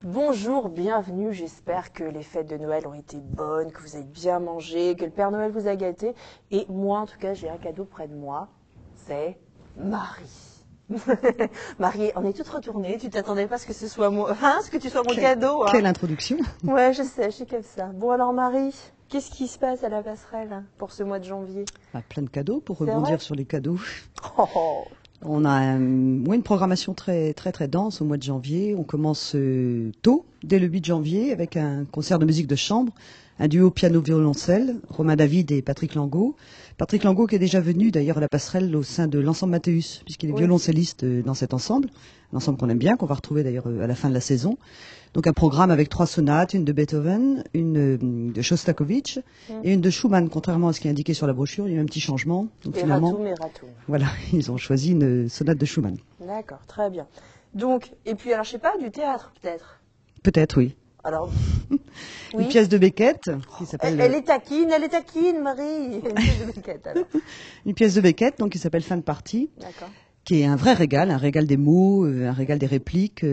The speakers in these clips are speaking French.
Bonjour, bienvenue, j'espère que les fêtes de Noël ont été bonnes, que vous avez bien mangé, que le Père Noël vous a gâté. Et moi, en tout cas, j'ai un cadeau près de moi, c'est Marie. Marie, on est toutes retournées, tu t'attendais pas à ce que ce soit moi, hein, ce que tu sois mon cadeau, hein. Quelle introduction! Ouais, je sais, je suis comme ça. Bon alors Marie, qu'est-ce qui se passe à la passerelle hein, pour ce mois de janvier? Plein de cadeaux pour C'est vrai rebondir sur les cadeaux. Oh, oh. On a une programmation très dense au mois de janvier. On commence tôt, dès le 8 janvier, avec un concert de musique de chambre, un duo piano-violoncelle, Romain David et Patrick Langot. Patrick Langot qui est déjà venu d'ailleurs à la passerelle au sein de l'ensemble Mathéus, puisqu'il est Oui. violoncelliste dans cet ensemble, un ensemble qu'on aime bien, qu'on va retrouver d'ailleurs à la fin de la saison. Donc un programme avec 3 sonates, une de Beethoven, une de Shostakovich et une de Schumann. Contrairement à ce qui est indiqué sur la brochure, il y a eu un petit changement. Donc finalement, Et Ratoum. voilà, ils ont choisi une sonate de Schumann. D'accord, très bien. Donc, et puis alors je sais pas, du théâtre peut-être. Peut-être, oui. Alors, Une oui. pièce de Beckett qui s'appelle Elle est taquine, Marie. Une pièce de Beckett, alors. une pièce de Beckett donc qui s'appelle Fin de partie, D'accord. qui est un vrai régal, un régal des mots, un régal des répliques.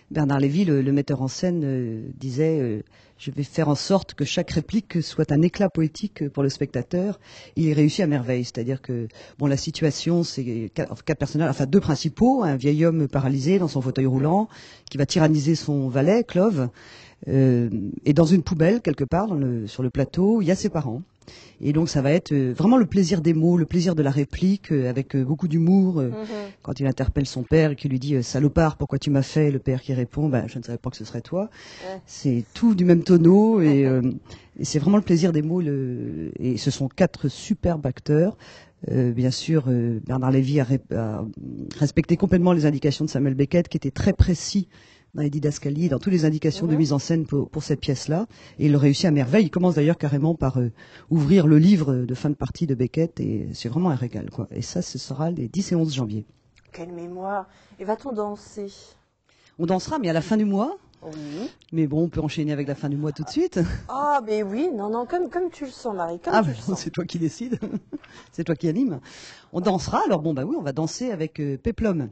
Bernard Lévy, le metteur en scène, disait je vais faire en sorte que chaque réplique soit un éclat poétique pour le spectateur. Il y réussit à merveille, c'est-à-dire que bon, la situation, c'est quatre personnages, enfin deux principaux, un vieil homme paralysé dans son fauteuil roulant qui va tyranniser son valet, Clove, et dans une poubelle quelque part sur le plateau, il y a ses parents. Et donc ça va être vraiment le plaisir des mots, le plaisir de la réplique, avec beaucoup d'humour. Quand il interpelle son père et qu'il lui dit salopard, pourquoi tu m'as fait? Le père qui répond je ne savais pas que ce serait toi. Ouais. C'est tout du même tonneau et c'est vraiment le plaisir des mots. Et ce sont 4 superbes acteurs. Bien sûr, Bernard Lévy a respecté complètement les indications de Samuel Beckett, qui était très précis dans les didascalies, dans toutes les indications de mise en scène pour cette pièce-là. Et il le réussit à merveille. Il commence d'ailleurs carrément par ouvrir le livre de fin de partie de Beckett et c'est vraiment un régal, quoi. Et ça, ce sera les 10 et 11 janvier. Quelle mémoire. Et va-t-on danser? On dansera, mais à la fin du mois. Oui. Mais bon, on peut enchaîner avec la fin du mois tout de suite. Ah, ben oui, non, comme tu le sens, Marie, comme tu le sens. C'est toi qui décides. C'est toi qui anime. On dansera. Alors oui, on va danser avec Péplum.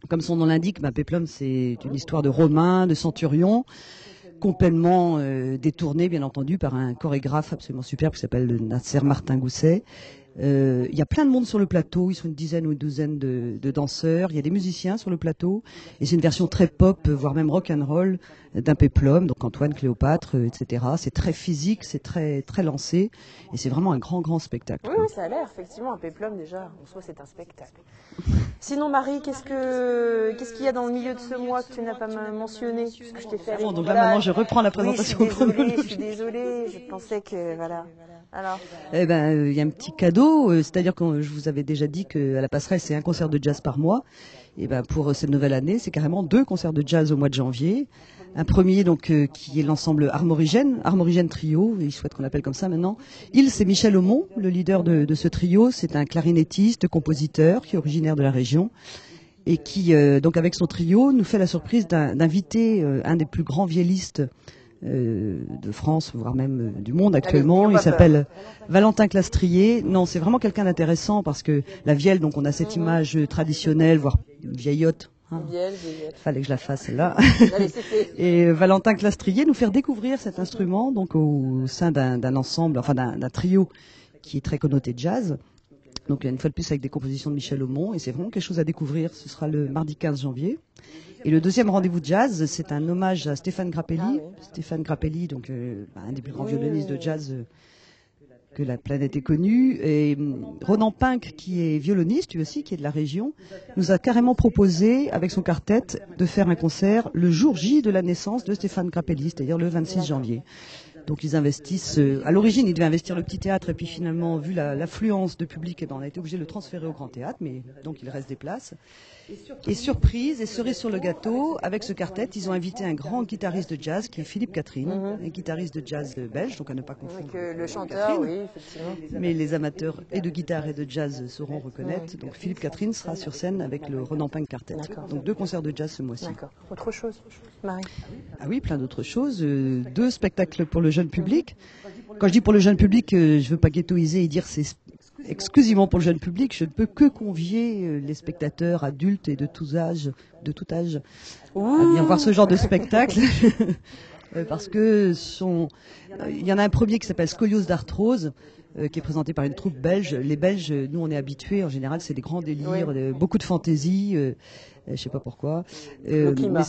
Comme son nom l'indique, Péplum, c'est une histoire de Romain, de centurion, complètement détournée, bien entendu, par un chorégraphe absolument superbe qui s'appelle Nasser Martin Gousset. Il y a plein de monde sur le plateau, ils sont une dizaine ou une douzaine de danseurs, il y a des musiciens sur le plateau, et c'est une version très pop, voire même rock and roll d'un péplum, donc Antoine, Cléopâtre, etc. C'est très physique, c'est très lancé, et c'est vraiment un grand spectacle. Oui, ça a l'air, effectivement, un péplum déjà, en soi c'est un spectacle. Sinon Marie, qu'est-ce qu'il y a dans le milieu de ce mois que tu n'as pas mentionné, puisque je t'ai fait... Bon, donc là maintenant je reprends la présentation je suis désolée, je pensais que, voilà... Alors. Il y a un petit cadeau, c'est-à-dire que je vous avais déjà dit qu'à la passerelle c'est un concert de jazz par mois. Et pour cette nouvelle année, c'est carrément 2 concerts de jazz au mois de janvier. Un premier qui est l'ensemble Armorigène Trio, il souhaite qu'on l'appelle comme ça maintenant. C'est Michel Aumont, le leader de ce trio. C'est un clarinettiste, compositeur qui est originaire de la région et qui donc avec son trio nous fait la surprise d'inviter un des plus grands viellistes de France, voire même du monde actuellement. Il s'appelle Valentin Clastrier. Non, c'est vraiment quelqu'un d'intéressant parce que la vielle, donc on a cette image traditionnelle, voire vieillotte. Fallait que je la fasse celle-là. Et Valentin Clastrier nous faire découvrir cet instrument donc au sein d'un ensemble, enfin d'un trio qui est très connoté jazz. Donc une fois de plus avec des compositions de Michel Aumont et c'est vraiment quelque chose à découvrir. Ce sera le mardi 15 janvier. Et le deuxième rendez-vous de jazz, c'est un hommage à Stéphane Grappelli. Ah, oui. Stéphane Grappelli, donc un des plus grands violonistes de jazz que la planète ait connu. Et Ronan Pink, qui est violoniste lui aussi, qui est de la région, nous a carrément proposé, avec son quartet, de faire un concert le jour J de la naissance de Stéphane Grappelli, c'est-à-dire le 26 janvier. Donc ils investissent. À l'origine, ils devaient investir le petit théâtre, et puis finalement, vu l'affluence de public, on a été obligé de le transférer au grand théâtre, mais donc il reste des places. Et surprise, et cerise sur le gâteau, avec ce quartet, ils ont invité un grand guitariste de jazz qui est Philippe Catherine, un guitariste de jazz belge, donc à ne pas confondre avec le chanteur, Catherine. Oui, effectivement. Mais les amateurs et de guitare et de jazz sauront reconnaître. Donc Philippe Catherine sera sur scène avec le Ronan Pink Quartet. Donc 2 concerts de jazz ce mois-ci. D'accord. Autre chose, Marie? Ah oui, plein d'autres choses. 2 spectacles pour le jeune public. Quand je dis pour le jeune public, je veux pas ghettoiser et dire c'est exclusivement pour le jeune public. Je ne peux que convier les spectateurs adultes et de tout âge, à venir voir ce genre de spectacle. Parce que il y en a un premier qui s'appelle Scoliose d'arthrose, qui est présenté par une troupe belge. Les Belges, nous on est habitués, en général c'est des grands délires, beaucoup de fantaisie, je sais pas pourquoi. Mais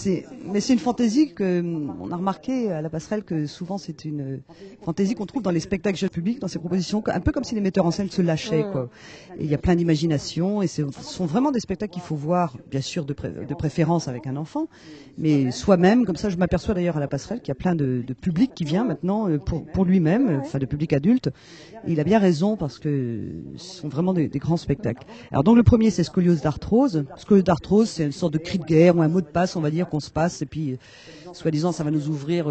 c'est une fantaisie que on a remarqué à la Passerelle que souvent c'est une fantaisie qu'on trouve dans les spectacles jeunes publics, dans ces propositions, un peu comme si les metteurs en scène se lâchaient, quoi. Et il y a plein d'imagination et ce sont vraiment des spectacles qu'il faut voir, bien sûr de préférence avec un enfant, mais soi-même. Comme ça, je m'aperçois d'ailleurs à la Passerelle qu'il y a plein de public qui vient maintenant pour lui-même, enfin de public adulte. Et il a bien raison parce que ce sont vraiment des grands spectacles. Alors donc le premier c'est Scoliose d'arthrose. Scoliose d'arthrose c'est une sorte de cri de guerre ou un mot de passe, on va dire, qu'on se passe et puis soi-disant ça va nous ouvrir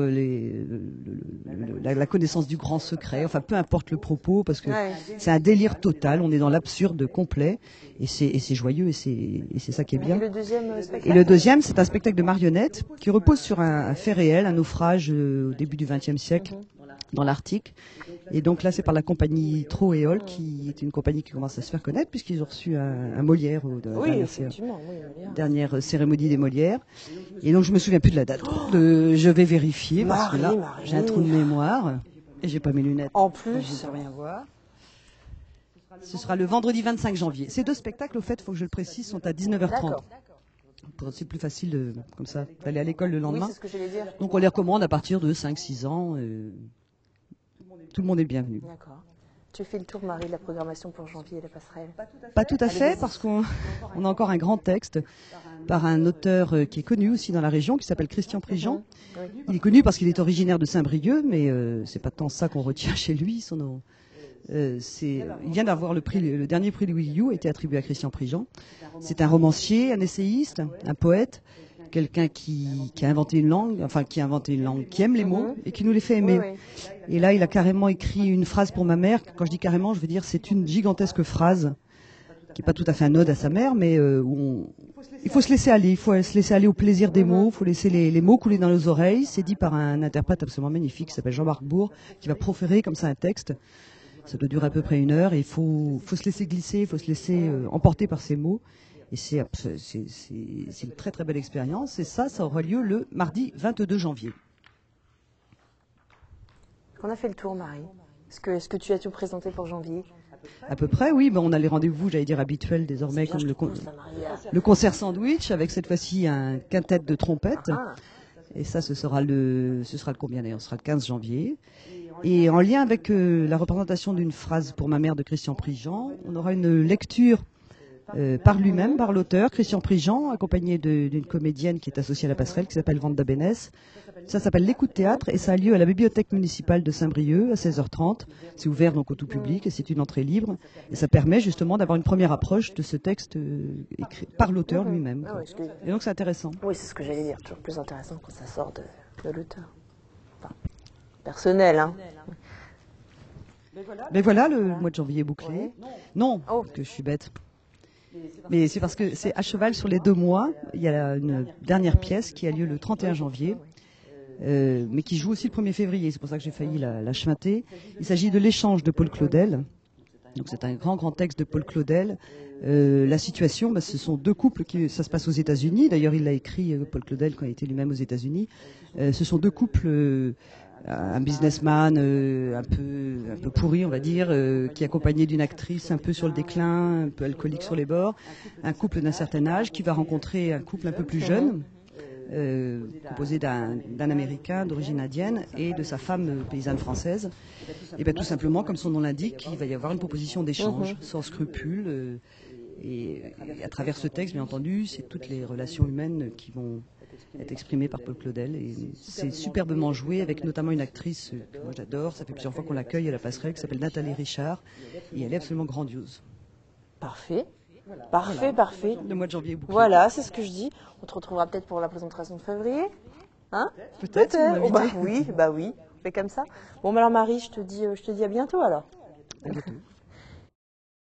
la connaissance du grand secret. Enfin peu importe le propos parce que c'est un délire total. On est dans l'absurde complet et c'est joyeux et c'est ça qui est bien. Et le deuxième spectacle? Et le deuxième c'est un spectacle de marionnettes qui repose sur un fait réel, un naufrage au début du XXe siècle. Dans l'Arctique. Et donc là, c'est par la compagnie Trot et Hall, qui est une compagnie qui commence à se faire connaître, puisqu'ils ont reçu un Molière de la dernière cérémonie des Molières. Et donc, je me souviens plus de la date. Je vais vérifier, parce que là, j'ai un trou de mémoire, et j'ai pas mes lunettes. En plus, je ne peux rien voir. Ce sera le vendredi 25 janvier. Ces deux spectacles, au fait, il faut que je le précise, sont à 19h30. C'est plus facile, comme ça, d'aller à l'école le lendemain. Oui, c'est ce que j'allais dire. Donc, on les recommande à partir de 5-6 ans. Tout le monde est bienvenu. D'accord. Tu fais le tour, Marie, de la programmation pour janvier et la Passerelle? Pas tout à fait, parce qu'on a encore un grand texte par un auteur qui est connu aussi dans la région, qui s'appelle Christian Prigent. Il est connu parce qu'il est originaire de Saint-Brieuc, mais c'est pas tant ça qu'on retient chez lui. Il vient d'avoir le dernier prix Louis Liu, a été attribué à Christian Prigent. C'est un romancier, un essayiste, un poète, quelqu'un qui a inventé une langue, qui aime les mots et qui nous les fait aimer. Et là, il a carrément écrit une phrase pour ma mère. Quand je dis carrément, je veux dire c'est une gigantesque phrase qui est pas tout à fait un ode à sa mère, mais il faut se laisser aller. Il faut se laisser aller au plaisir des mots. Il faut laisser les mots couler dans nos oreilles. C'est dit par un interprète absolument magnifique qui s'appelle Jean-Marc Bourg, qui va proférer comme ça un texte. Ça doit durer à peu près 1 heure et il faut se laisser glisser, il faut se laisser emporter par ces mots. Et c'est une très très belle expérience. Et ça aura lieu le mardi 22 janvier. On a fait le tour, Marie. Est-ce que tu as tout présenté pour janvier? À peu près, oui. Ben, on a les rendez-vous, j'allais dire, habituels désormais, comme le concert sandwich, avec cette fois-ci un quintet de trompette. Et ça, ce sera le combien d'ailleurs? Ce sera le 15 janvier. Et en lien avec la représentation d'une phrase pour ma mère de Christian Prigent, on aura une lecture par lui-même, par l'auteur, Christian Prigent, accompagné d'une comédienne qui est associée à la Passerelle, qui s'appelle Vanda Bénès. Ça s'appelle l'Écoute Théâtre et ça a lieu à la bibliothèque municipale de Saint-Brieuc à 16h30. C'est ouvert donc au tout public et c'est une entrée libre. Et ça permet justement d'avoir une première approche de ce texte écrit par l'auteur lui-même. Et donc c'est intéressant. Oui, c'est ce que j'allais dire. Toujours plus intéressant quand ça sort de l'auteur. Enfin, personnel, hein. Mais voilà, le mois de janvier est bouclé. Non, que je suis bête. Mais c'est parce que c'est à cheval sur les 2 mois. Il y a une dernière pièce qui a lieu le 31 janvier, mais qui joue aussi le 1er février. C'est pour ça que j'ai failli la schmatter. Il s'agit de l'échange de Paul Claudel. Donc c'est un grand texte de Paul Claudel. La situation, ce sont 2 couples ça se passe aux États-Unis. D'ailleurs, il l'a écrit Paul Claudel quand il était lui-même aux États-Unis. Ce sont 2 couples. Un businessman un peu pourri, on va dire, qui est accompagné d'une actrice un peu sur le déclin, un peu alcoolique sur les bords, un couple d'un certain âge qui va rencontrer un couple un peu plus jeune, composé d'un Américain d'origine indienne et de sa femme paysanne française. Et bien tout simplement, comme son nom l'indique, il va y avoir une proposition d'échange sans scrupule. Et à travers ce texte, bien entendu, c'est toutes les relations humaines qui vont être exprimé par Paul Claudel et c'est superbement joué avec notamment une actrice que moi j'adore, ça fait plusieurs fois qu'on l'accueille à la Passerelle, qui s'appelle Nathalie Richard et elle est absolument grandiose. Parfait. Parfait. Le mois de janvier est bouclé. Voilà, c'est ce que je dis. On te retrouvera peut-être pour la présentation de février. Hein? Peut-être. Oui, on fait comme ça. Bon, alors Marie, je te dis à bientôt alors. À bientôt.